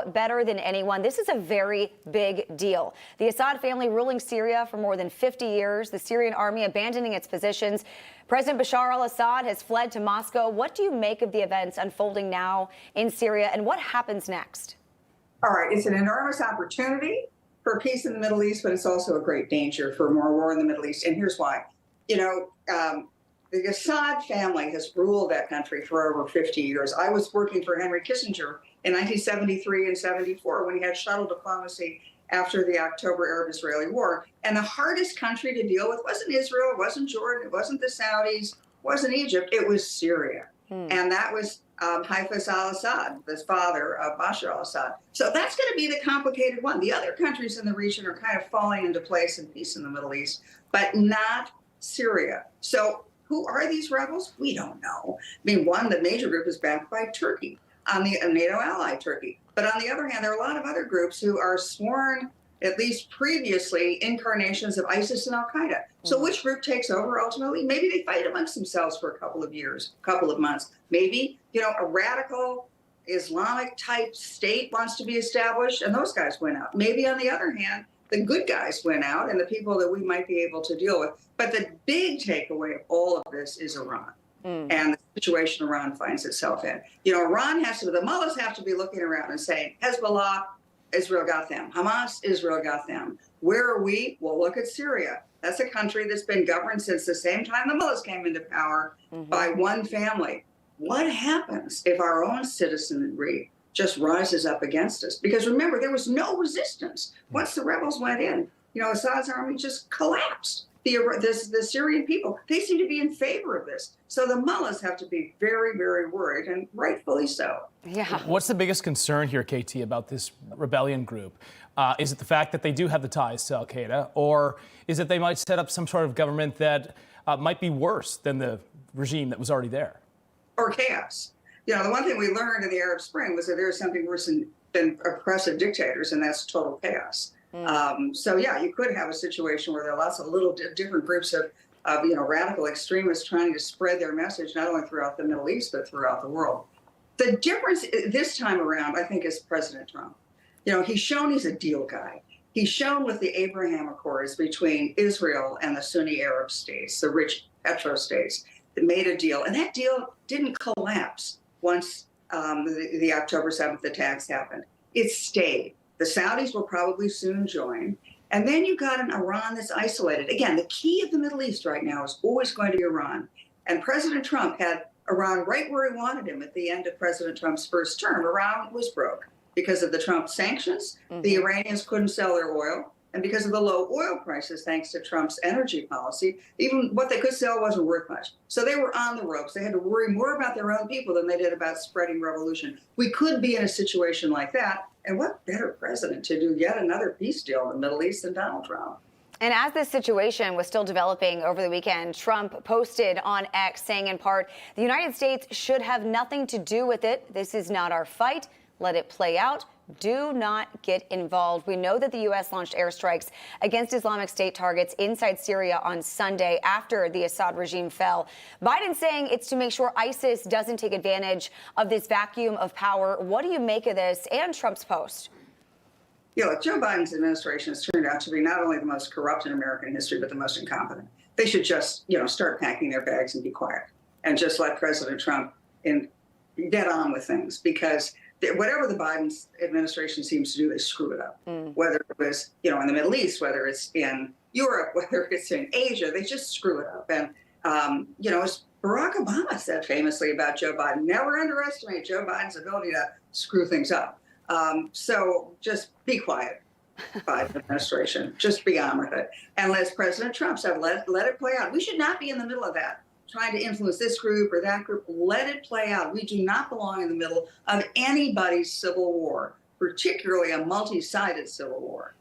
better than anyone. This is a very big deal. The Assad family ruling Syria for more than 50 years, the Syrian army abandoning its positions. President Bashar al-Assad has fled to Moscow. What do you make of the events unfolding now in Syria, and what happens next? All right, it's an enormous opportunity for peace in the Middle East, but it's also a great danger for more war in the Middle East. And here's why. The Assad family has ruled that country for over 50 years. I was working for Henry Kissinger in 1973 and 74 when he had shuttle diplomacy after the October Arab-Israeli war. And the hardest country to deal with wasn't Israel, it wasn't Jordan, it wasn't the Saudis, it wasn't Egypt, it was Syria. And that was Hafez al-Assad, the father of Bashar al-Assad. So that's going to be the complicated one. The other countries in the region are kind of falling into place in peace in the Middle East, but not Syria. So who are these rebels? We don't know. I mean, the major group is backed by Turkey, on the NATO ally Turkey. But on the other hand, there are a lot of other groups who are sworn, at least previously, incarnations of ISIS and al-Qaeda. So which group takes over ultimately? Maybe they fight amongst themselves for a couple of years, a couple of months. Maybe, a radical Islamic type state wants to be established and those guys win out. Maybe on the other hand, the good guys win out and the people that we might be able to deal with. But the big takeaway of all of this is Iran. And the situation Iran finds itself in. The mullahs have to be looking around and saying, Hezbollah, Israel got them. Hamas, Israel got them. Where are we? Well, look at Syria. That's a country that's been governed since the same time the mullahs came into power by one family. What happens if our own citizenry just rises up against us? Because remember, there was no resistance. Once the rebels went in, Assad's army just collapsed. The Syrian people, they seem to be in favor of this. So the mullahs have to be very, very worried, and rightfully so. Yeah. What's the biggest concern here, KT, about this rebellion group? Is it the fact that they do have the ties to al-Qaeda, or is it they might set up some sort of government that might be worse than the regime that was already there? Or chaos. The one thing we learned in the Arab Spring was that there's something worse than oppressive dictators, and that's total chaos. So yeah, you could have a situation where there are lots of little different groups of radical extremists trying to spread their message, not only throughout the Middle East, but throughout the world. The difference this time around, I think, is President Trump. He's shown he's a deal guy. He's shown with the Abraham Accords between Israel and the Sunni Arab states, the rich petro states, that made a deal. And that deal didn't collapse once the October 7th attacks happened. It stayed. The Saudis will probably soon join. And then you got an Iran that's isolated. Again, the key of the Middle East right now is always going to be Iran. And President Trump had Iran right where he wanted him at the end of President Trump's first term. Iran was broke because of the Trump sanctions. The Iranians couldn't sell their oil. And because of the low oil prices, thanks to Trump's energy policy, even what they could sell wasn't worth much. So they were on the ropes. They had to worry more about their own people than they did about spreading revolution. We could be in a situation like that. And what better president to do yet another peace deal in the Middle East than Donald Trump? And as this situation was still developing over the weekend, Trump posted on X saying in part, the United States should have nothing to do with it. This is not our fight. Let it play out. Do not get involved. We know that the U.S. launched airstrikes against Islamic State targets inside Syria on Sunday after the Assad regime fell. Biden saying it's to make sure ISIS doesn't take advantage of this vacuum of power. What do you make of this and Trump's post? Joe Biden's administration has turned out to be not only the most corrupt in American history, but the most incompetent. They should just, start packing their bags and be quiet and just let President Trump get on with things, because whatever the Biden administration seems to do, they screw it up. Whether it was, in the Middle East, whether it's in Europe, whether it's in Asia, they just screw it up. And, as Barack Obama said famously about Joe Biden, never underestimate Joe Biden's ability to screw things up. So just be quiet, Biden administration. Just be on with it. And as President Trump said, let it play out. We should not be in the middle of that, trying to influence this group or that group. Let it play out. We do not belong in the middle of anybody's civil war, particularly a multi-sided civil war.